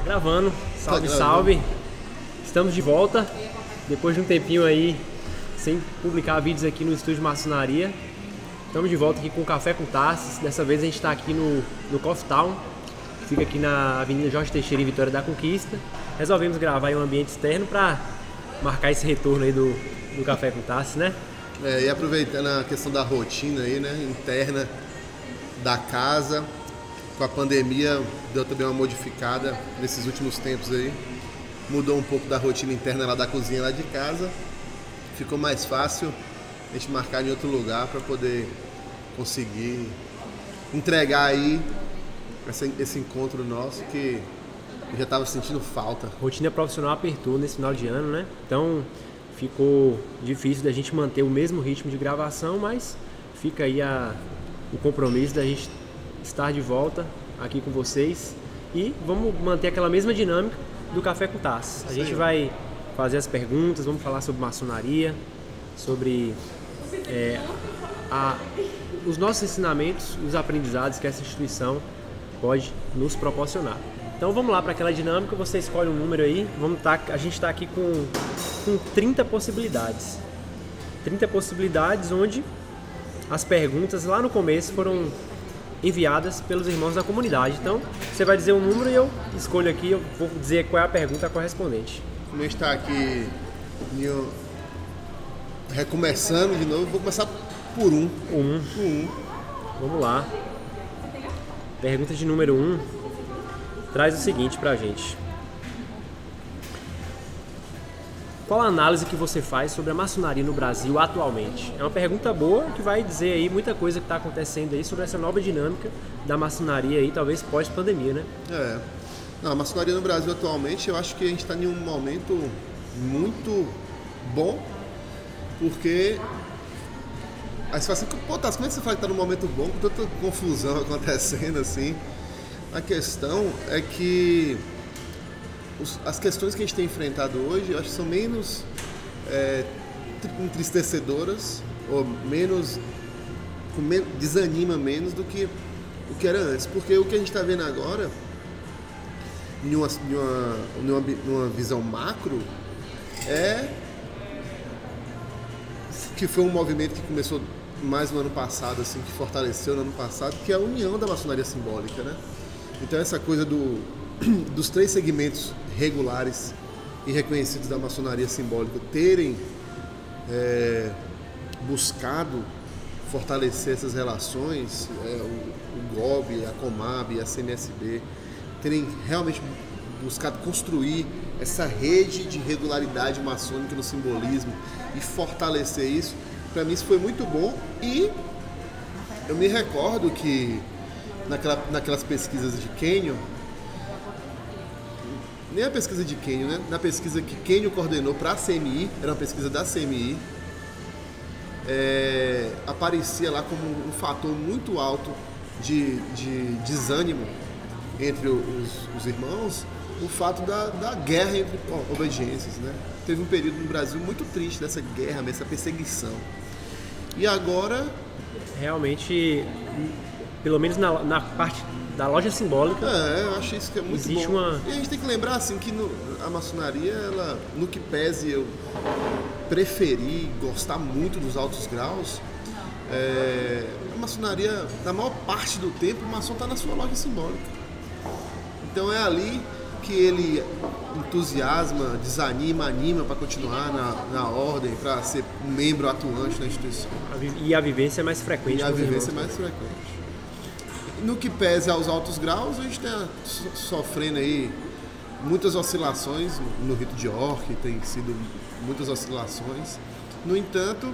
Gravando, salve, salve. Estamos de volta, depois de um tempinho aí sem publicar vídeos aqui no estúdio Maçonaria. Estamos de volta aqui com Café com Tassi. Dessa vez a gente está aqui no Coffee Town, fica aqui na Avenida Jorge Teixeira, em Vitória da Conquista. Resolvemos gravar em um ambiente externo para marcar esse retorno aí do Café com Tassi, né? E aproveitando a questão da rotina aí, né, interna da casa, com a pandemia deu também uma modificada nesses últimos tempos aí. Mudou um pouco da rotina interna lá da cozinha lá de casa. Ficou mais fácil a gente marcar em outro lugar para poder conseguir entregar aí esse encontro nosso que eu já estava sentindo falta. A rotina profissional apertou nesse final de ano, né? Então ficou difícil da gente manter o mesmo ritmo de gravação, mas fica aí o compromisso da gente estar de volta aqui com vocês e vamos manter aquela mesma dinâmica do Café com Tassi. A gente vai fazer as perguntas, vamos falar sobre maçonaria, sobre os nossos ensinamentos, os aprendizados que essa instituição pode nos proporcionar. Então vamos lá para aquela dinâmica, você escolhe um número aí, a gente está aqui com 30 possibilidades. 30 possibilidades onde as perguntas lá no começo foram enviadas pelos irmãos da comunidade. Então você vai dizer um número e eu escolho aqui, eu vou dizer qual é a pergunta correspondente. Como a gente está aqui recomeçando de novo, vou começar por um. Vamos lá. Pergunta de número 1 traz o seguinte pra gente. Qual a análise que você faz sobre a maçonaria no Brasil atualmente? É uma pergunta boa que vai dizer aí muita coisa que está acontecendo aí sobre essa nova dinâmica da maçonaria aí, talvez pós-pandemia, né? Não, a maçonaria no Brasil atualmente, eu acho que a gente está em um momento muito bom, porque aí você fala assim, pô, Tassi, como é que você fala que está num momento bom, com tanta confusão acontecendo assim? A questão é que as questões que a gente tem enfrentado hoje, eu acho que são menos entristecedoras, ou desanima menos do que o que era antes. Porque o que a gente está vendo agora, numa visão macro, que foi um movimento que começou mais no ano passado, assim, que fortaleceu no ano passado, que é a união da maçonaria simbólica, né? Então essa coisa dos 3 segmentos regulares e reconhecidos da maçonaria simbólica terem buscado fortalecer essas relações, o GOB, a Comab, a CMSB, terem realmente buscado construir essa rede de regularidade maçônica no simbolismo e fortalecer isso, para mim isso foi muito bom. E eu me recordo que naquelas pesquisas de Kenyon, nem a pesquisa de Kenyon, né? Na pesquisa que Kenyon coordenou para a CMI, era uma pesquisa da CMI, aparecia lá como um fator muito alto de desânimo entre os irmãos, o fato da guerra entre obediências, né? Teve um período no Brasil muito triste dessa guerra, dessa perseguição. E agora, realmente, pelo menos na parte da loja simbólica, eu acho isso que é muito existe bom. E a gente tem que lembrar assim que a maçonaria, ela, no que pese eu preferi gostar muito dos altos graus, a maçonaria, na maior parte do tempo, o maçom está na sua loja simbólica. Então é ali que ele entusiasma, desanima, anima para continuar na ordem, para ser um membro atuante na instituição. E a vivência é mais frequente. No que pese aos altos graus, a gente está sofrendo aí muitas oscilações no rito de Orc, tem sido muitas oscilações. No entanto,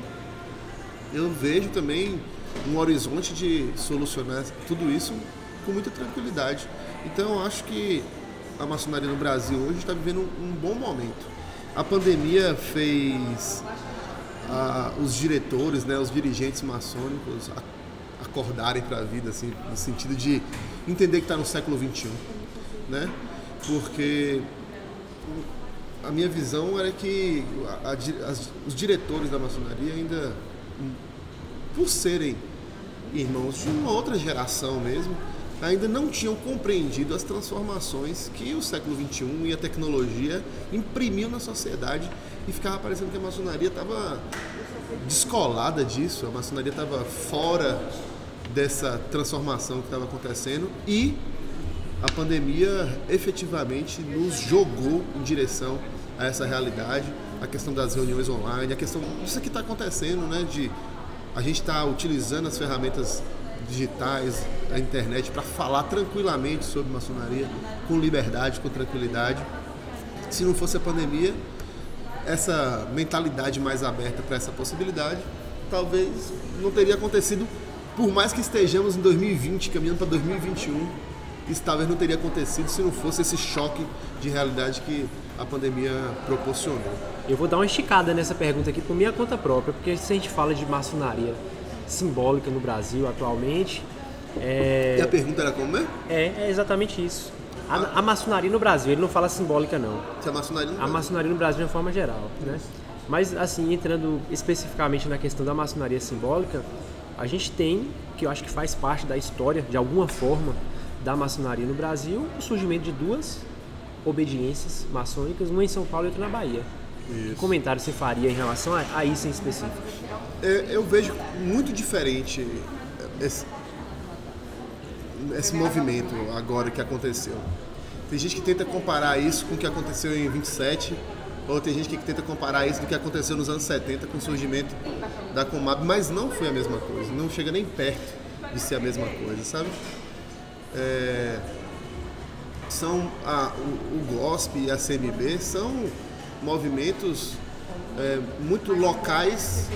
eu vejo também um horizonte de solucionar tudo isso com muita tranquilidade. Então, eu acho que a maçonaria no Brasil hoje está vivendo um bom momento. A pandemia fez os diretores, né, os dirigentes maçônicos acordarem para a vida, assim, no sentido de entender que está no século XXI, né? Porque a minha visão era que os diretores da maçonaria ainda, por serem irmãos de uma outra geração mesmo, ainda não tinham compreendido as transformações que o século XXI e a tecnologia imprimiu na sociedade, e ficava parecendo que a maçonaria estava descolada disso, a maçonaria estava fora dessa transformação que estava acontecendo, e a pandemia efetivamente nos jogou em direção a essa realidade, a questão das reuniões online, a questão disso que está acontecendo, né, de a gente estar utilizando as ferramentas digitais, a internet, para falar tranquilamente sobre maçonaria, com liberdade, com tranquilidade. Se não fosse a pandemia, essa mentalidade mais aberta para essa possibilidade, talvez não teria acontecido, por mais que estejamos em 2020, caminhando para 2021, isso talvez não teria acontecido se não fosse esse choque de realidade que a pandemia proporcionou. Eu vou dar uma esticada nessa pergunta aqui por minha conta própria, porque se a gente fala de maçonaria simbólica no Brasil atualmente... E a pergunta era como é? É exatamente isso. A maçonaria no Brasil, ele não fala simbólica não. A maçonaria no Brasil de uma forma geral, né? Mas assim, entrando especificamente na questão da maçonaria simbólica, a gente tem, que eu acho que faz parte da história, de alguma forma, da maçonaria no Brasil, o surgimento de duas obediências maçônicas, uma em São Paulo e outra na Bahia. Isso. Que comentário você faria em relação a isso em específico? Eu vejo muito diferente esse movimento agora que aconteceu. Tem gente que tenta comparar isso com o que aconteceu em 27, ou tem gente que tenta comparar isso com o que aconteceu nos anos 70 com o surgimento da Comab, mas não foi a mesma coisa, não chega nem perto de ser a mesma coisa, sabe? O GOSP e a CMB são movimentos muito locais,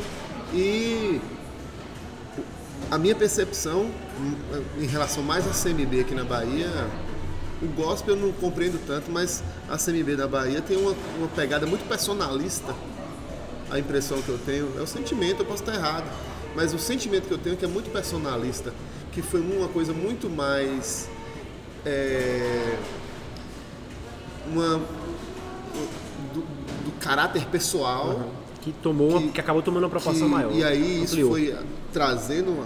e a minha percepção em relação mais à CMB aqui na Bahia, o GOSP eu não compreendo tanto, mas a CMB da Bahia tem uma pegada muito personalista. A impressão que eu tenho, é o sentimento, eu posso estar errado, mas o sentimento que eu tenho é que é muito personalista, que foi uma coisa muito mais do caráter pessoal, que acabou tomando uma proporção maior. E aí isso foi trazendo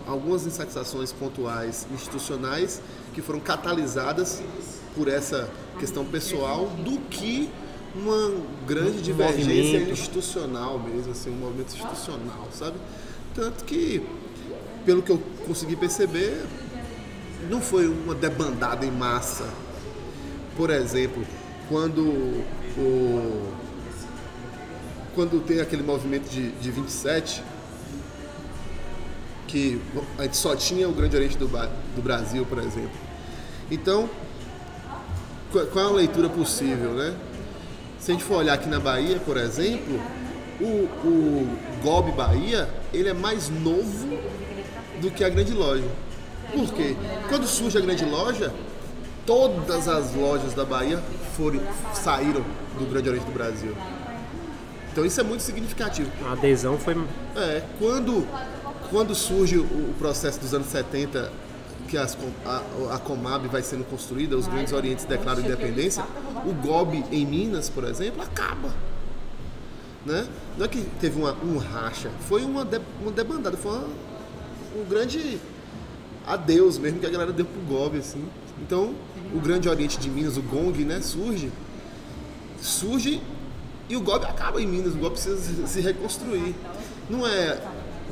algumas insatisfações pontuais institucionais que foram catalisadas por essa questão pessoal, do que uma grande divergência institucional mesmo, assim, um movimento institucional, sabe? Tanto que, pelo que eu consegui perceber, não foi uma debandada em massa. Por exemplo, quando tem aquele movimento de 27, que a gente só tinha o Grande Oriente do Brasil, por exemplo. Então, qual é a leitura possível, né? Se a gente for olhar aqui na Bahia, por exemplo, o GOB Bahia, ele é mais novo do que a Grande Loja. Por quê? Quando surge a Grande Loja, todas as lojas da Bahia saíram do Grande Oriente do Brasil. Então isso é muito significativo. A adesão foi... Quando surge o processo dos anos 70, que a Comab vai sendo construída, os Grandes Orientes declaram independência, o GOB em Minas, por exemplo, acaba. Né? Não é que teve um racha, foi uma debandada, foi um grande adeus mesmo que a galera deu pro GOB, assim. Então, o Grande Oriente de Minas, o GONG, né, surge e o GOB acaba em Minas, o GOB precisa se reconstruir. Não é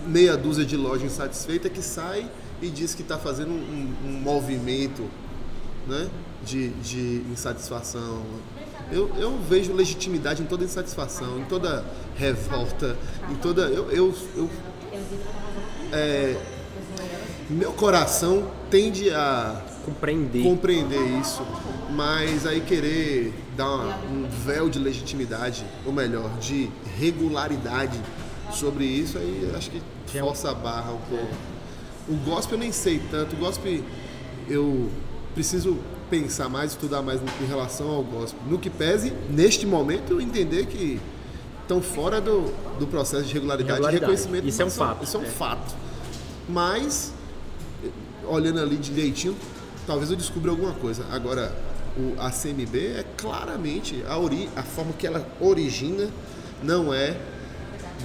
meia dúzia de loja insatisfeita que sai e diz que está fazendo um movimento, né, de insatisfação. Eu vejo legitimidade em toda insatisfação, em toda revolta, em toda... meu coração tende a compreender isso, mas aí querer dar um véu de legitimidade, ou melhor, de regularidade sobre isso, aí acho que força a barra um pouco. O GOSP eu nem sei tanto, o GOSP eu preciso pensar mais, estudar mais em relação ao GOSP. No que pese, neste momento, eu entender que estão fora do processo de regularidade e reconhecimento. Isso é um fato. Isso é um fato. Mas, olhando ali direitinho, talvez eu descubra alguma coisa. Agora, a CMB é claramente, a forma que ela origina não é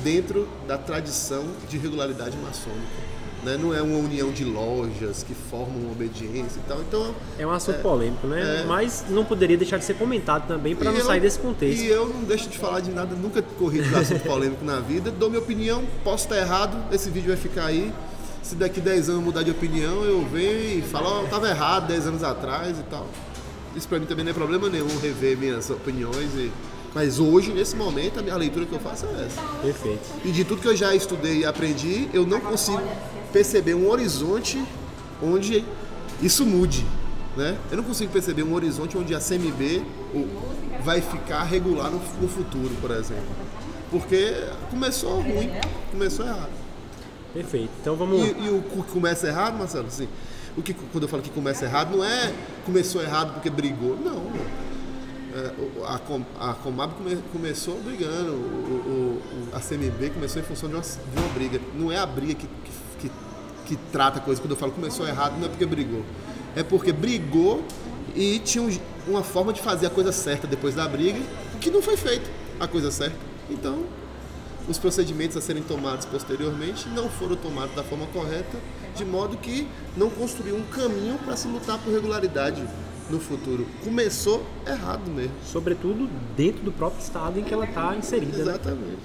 dentro da tradição de regularidade maçônica. né? Não é uma união de lojas que formam uma obediência e tal. Então, é um assunto polêmico, né? Mas não poderia deixar de ser comentado também para não sair desse contexto. E eu não deixo de falar de nada, nunca corri de assunto polêmico na vida. Dou minha opinião, posso estar errado, esse vídeo vai ficar aí. Se daqui 10 anos eu mudar de opinião, eu venho e falo, ó, tava errado 10 anos atrás e tal. Isso pra mim também não é problema nenhum, rever minhas opiniões. Mas hoje, nesse momento, a minha leitura que eu faço é essa. Perfeito. E de tudo que eu já estudei e aprendi, eu não consigo perceber um horizonte onde isso mude, né? Eu não consigo perceber um horizonte onde a CMB vai ficar regular no futuro, por exemplo. Porque começou ruim, começou errado. Perfeito. Então vamos... E o que começa errado, Marcelo, assim, quando eu falo que começa errado, não é começou errado porque brigou, não. A Comab começou brigando, a CMB começou em função de uma briga. Não é a briga que trata a coisa. Quando eu falo começou errado, não é porque brigou. É porque brigou e tinha uma forma de fazer a coisa certa depois da briga, que não foi feita a coisa certa. Então, os procedimentos a serem tomados posteriormente não foram tomados da forma correta, de modo que não construiu um caminho para se lutar por regularidade no futuro. Começou errado mesmo. Sobretudo dentro do próprio estado em que ela está inserida. Exatamente.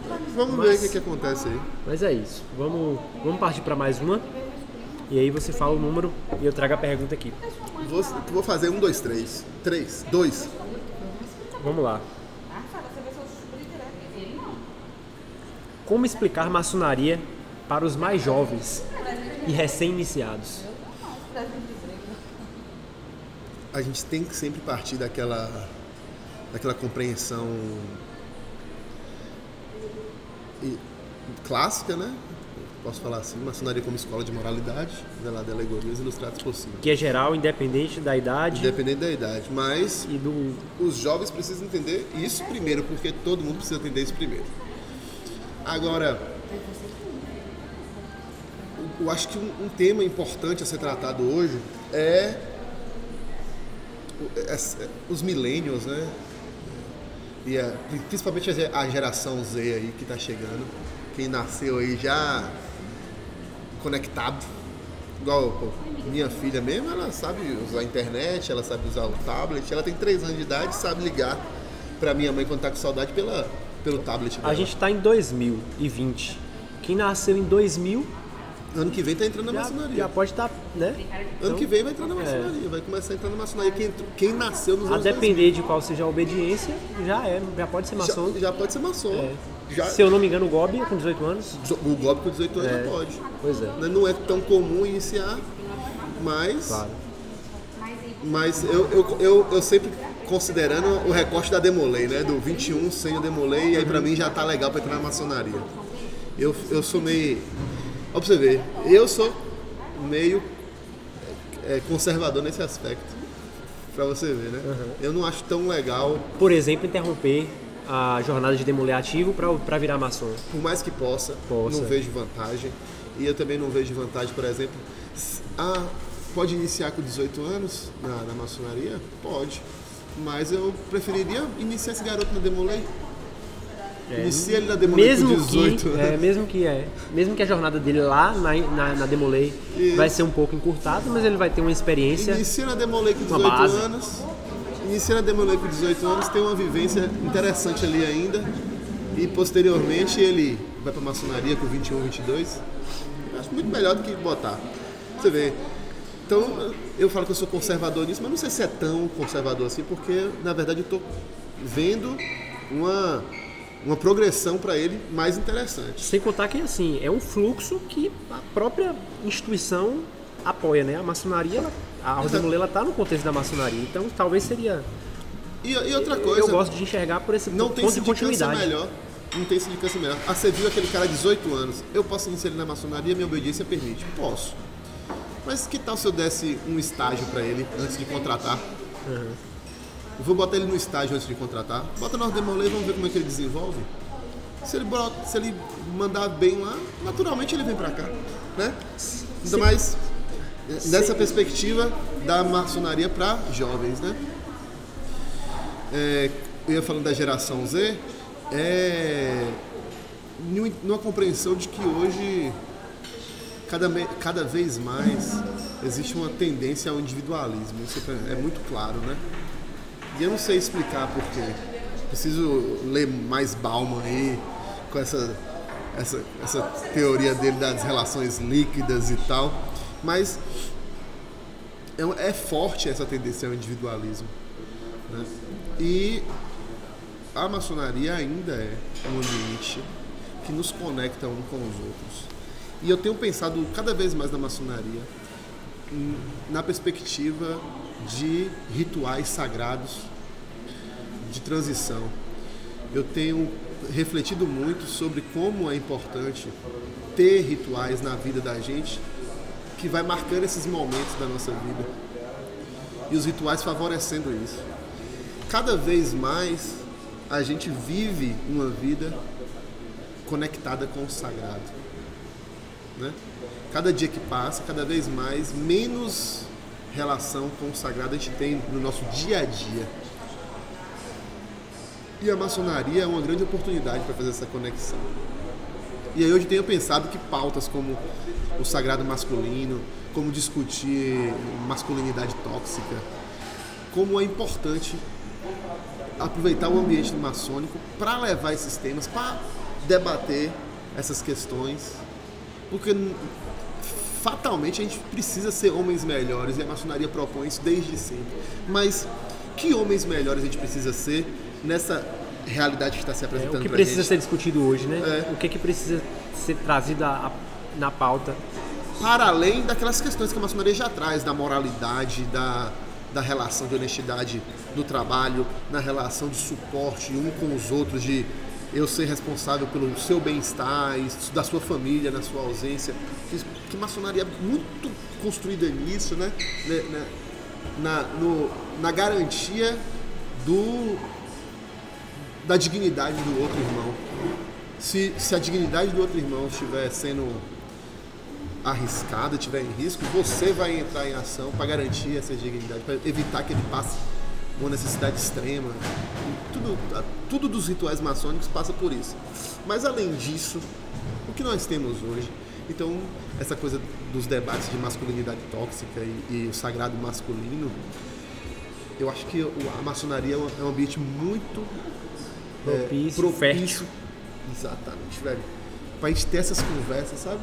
Né? Vamos ver o que acontece aí. Mas é isso. Vamos partir para mais uma. E aí você fala o número e eu trago a pergunta aqui. Vou fazer 1, 2, 3. 3, 2. Vamos lá. Como explicar maçonaria para os mais jovens e recém-iniciados? A gente tem que sempre partir daquela compreensão clássica, né? Posso falar assim, maçonaria como escola de moralidade, de alegorias ilustradas por cima. Que é geral, independente da idade. Independente da idade, mas os jovens precisam entender isso primeiro, porque todo mundo precisa entender isso primeiro. Agora, eu acho que um tema importante a ser tratado hoje é os millennials, né? E principalmente a geração Z aí que está chegando, quem nasceu aí já conectado, igual minha filha mesmo, ela sabe usar a internet, ela sabe usar o tablet, ela tem 3 anos de idade, sabe ligar para minha mãe quando está com saudade pelo tablet dela. A gente está em 2020. Quem nasceu em 2000... Ano que vem tá entrando na maçonaria. Já pode estar, né? Ano que vem vai entrar na maçonaria, vai começar a entrar na maçonaria. Quem nasceu nos anos 2000. A depender de qual seja a obediência, já pode ser maçom. Já pode ser maçom. Se eu não me engano, o Gobi é com 18 anos. O Gobi com 18 anos já pode. Pois é. Não é tão comum iniciar, mas... Claro. Mas eu sempre considerando o recorte da Demolei, né? Do 21 sem o Demolei, e aí pra mim já tá legal pra entrar na maçonaria. Eu sou meio... Ó, pra você ver, eu sou meio conservador nesse aspecto, pra você ver, né? Eu não acho tão legal... Por exemplo, interromper a jornada de Demolei ativo pra virar maçom. Por mais que possa, não vejo vantagem. E eu também não vejo vantagem, por exemplo... Pode iniciar com 18 anos na maçonaria? Pode. Mas eu preferiria iniciar esse garoto na Demolei. Inicia ele na Demolei com 18 anos. Mesmo que a jornada dele lá na Demolei vai ser um pouco encurtada, mas ele vai ter uma experiência. Inicia na Demolei com 18 anos. Inicia na Demolei com 18 anos, tem uma vivência interessante ali ainda. E posteriormente ele vai pra maçonaria com 21, 22. Eu acho muito melhor do que botar. Você vê. Então, eu falo que eu sou conservador nisso, mas não sei se é tão conservador assim, porque, na verdade, eu estou vendo uma progressão para ele mais interessante. Sem contar que, assim, é um fluxo que a própria instituição apoia, né? A maçonaria, a Demolei está no contexto da maçonaria, então talvez seria... E outra coisa... Eu gosto de enxergar por esse ponto de continuidade. Não tem sindicância melhor. Você viu aquele cara de 18 anos, eu posso inserir na maçonaria, minha obediência permite? Posso. Mas que tal se eu desse um estágio para ele antes de contratar? Eu vou botar ele no estágio antes de contratar. Bota no Demolei e vamos ver como é que ele desenvolve. Se ele mandar bem lá, naturalmente ele vem para cá, né? Ainda mais nessa perspectiva da maçonaria para jovens, né? Eu ia falando da geração Z, numa compreensão de que hoje cada vez mais existe uma tendência ao individualismo. Isso é muito claro, né? E eu não sei explicar por quê. Preciso ler mais Bauman aí, com essa teoria dele das relações líquidas e tal. Mas é forte essa tendência ao individualismo, né? E a maçonaria ainda é um ambiente que nos conecta um com os outros. E eu tenho pensado cada vez mais na maçonaria na perspectiva de rituais sagrados de transição. Eu tenho refletido muito sobre como é importante ter rituais na vida da gente que vai marcando esses momentos da nossa vida. E os rituais favorecendo isso. Cada vez mais a gente vive uma vida conectada com o sagrado, né? Cada dia que passa, cada vez mais, menos relação com o sagrado a gente tem no nosso dia a dia. E a maçonaria é uma grande oportunidade para fazer essa conexão. E aí hoje tenho pensado que pautas como o sagrado masculino, como discutir masculinidade tóxica, como é importante aproveitar o ambiente maçônico para levar esses temas, para debater essas questões, porque fatalmente a gente precisa ser homens melhores e a maçonaria propõe isso desde sempre. Mas que homens melhores a gente precisa ser nessa realidade que está se apresentando para a gente? O que precisa ser discutido hoje, né? O que precisa ser trazido na pauta? Para além daquelas questões que a maçonaria já traz, da moralidade, da relação de honestidade no trabalho, na relação de suporte um com os outros, de eu ser responsável pelo seu bem-estar e da sua família na sua ausência. Que maçonaria é muito construída nisso, né? Na garantia da dignidade do outro irmão. Se a dignidade do outro irmão estiver sendo arriscada, estiver em risco, você vai entrar em ação para garantir essa dignidade, para evitar que ele passe uma necessidade extrema. Tudo dos rituais maçônicos passa por isso. Mas além disso, o que nós temos hoje? Então, essa coisa dos debates de masculinidade tóxica e o sagrado masculino, eu acho que a maçonaria é um ambiente muito propício, fértil. Exatamente, velho. Pra gente ter essas conversas, sabe?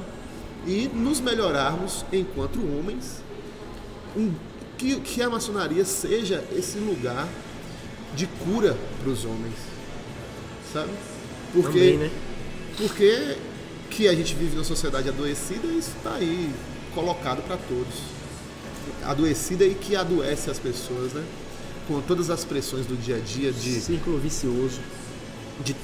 E nos melhorarmos enquanto homens, que a maçonaria seja esse lugar de cura para os homens, sabe? Também, né? Porque que a gente vive numa sociedade adoecida, isso está aí colocado para todos. Adoecida e que adoece as pessoas, né? Com todas as pressões do dia a dia, de círculo vicioso.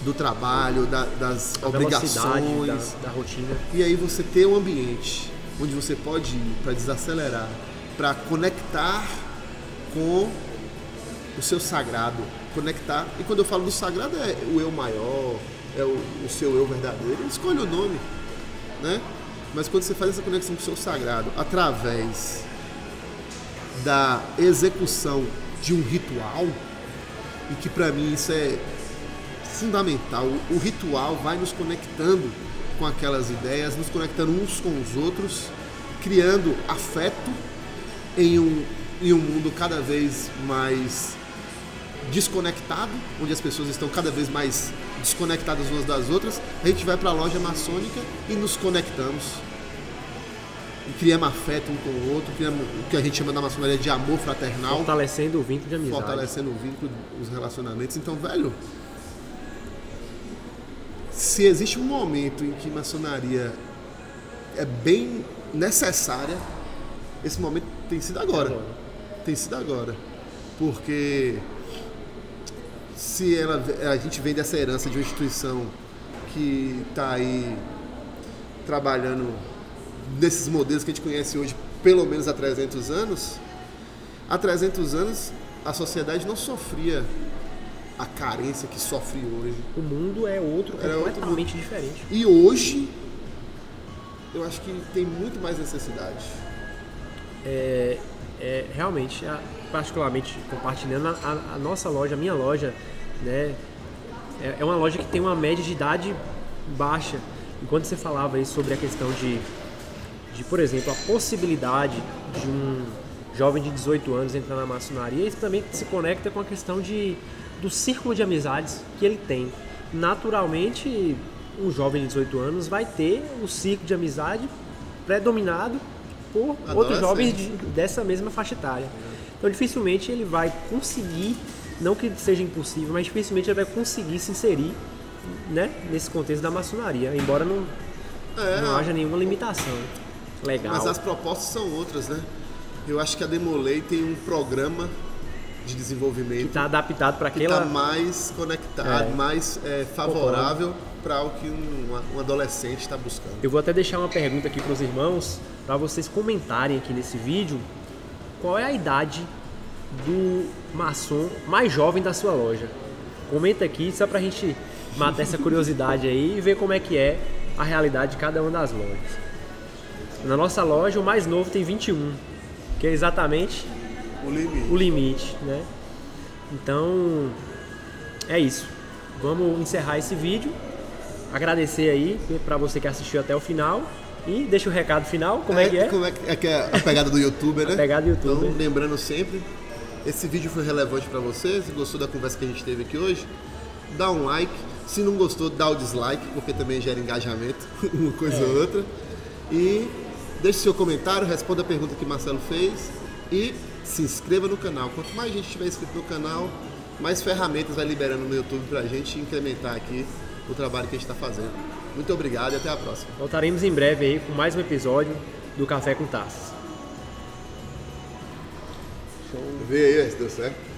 Do trabalho, das obrigações, da rotina. E aí você ter um ambiente onde você pode ir para desacelerar, para conectar com o seu sagrado, conectar. E quando eu falo do sagrado é o eu maior, é o seu eu verdadeiro, escolhe o nome, né? Mas quando você faz essa conexão com o seu sagrado através da execução de um ritual, e que para mim isso é fundamental, o ritual vai nos conectando com aquelas ideias, nos conectando uns com os outros, criando afeto em um mundo cada vez mais desconectado, onde as pessoas estão cada vez mais desconectadas umas das outras. A gente vai para a loja maçônica e nos conectamos. E criamos afeto um com o outro, criamos o que a gente chama na maçonaria de amor fraternal. Fortalecendo o vínculo de amizade. Fortalecendo o vínculo, os relacionamentos. Então, velho, se existe um momento em que maçonaria é bem necessária, esse momento tem sido agora. Tem sido agora. Porque se a gente vem dessa herança de uma instituição que está aí trabalhando desses modelos que a gente conhece hoje, pelo menos há 300 anos, a sociedade não sofria a carência que sofre hoje. O mundo é outro, completamente diferente. E hoje, eu acho que tem muito mais necessidade. Realmente, particularmente compartilhando, a nossa loja, a minha loja, né, é uma loja que tem uma média de idade baixa. E quando você falava aí sobre a questão de por exemplo, a possibilidade de um jovem de 18 anos entrar na maçonaria, isso também se conecta com a questão do círculo de amizades que ele tem. Naturalmente, um jovem de 18 anos vai ter o círculo de amizade predominado por outros jovens dessa mesma faixa etária. Então, dificilmente ele vai conseguir, não que seja impossível, mas dificilmente ele vai conseguir se inserir, né, nesse contexto da maçonaria, embora não haja nenhuma limitação legal. Mas as propostas são outras, né? Eu acho que a Demolei tem um programa de desenvolvimento que está adaptado para aquela... que está mais conectado, mais favorável para o que um adolescente está buscando. Eu vou até deixar uma pergunta aqui para os irmãos, para vocês comentarem aqui nesse vídeo, qual é a idade do maçom mais jovem da sua loja. Comenta aqui, só para a gente matar essa curiosidade aí e ver como é que é a realidade de cada uma das lojas. Na nossa loja, o mais novo tem 21, que é exatamente o limite, né? Então, é isso. Vamos encerrar esse vídeo. Agradecer aí para você que assistiu até o final. E deixa o recado final, como é que é? Como é que é a pegada do YouTuber, né? A pegada do YouTuber. Então, lembrando sempre, esse vídeo foi relevante para você. Se gostou da conversa que a gente teve aqui hoje, dá um like. Se não gostou, dá o dislike, porque também gera engajamento, uma coisa ou outra. E deixe seu comentário, responda a pergunta que Marcelo fez e se inscreva no canal. Quanto mais gente tiver inscrito no canal, mais ferramentas vai liberando no YouTube pra gente incrementar aqui o trabalho que a gente está fazendo. Muito obrigado e até a próxima. Voltaremos em breve aí com mais um episódio do Café com Taças. Vê aí se deu certo.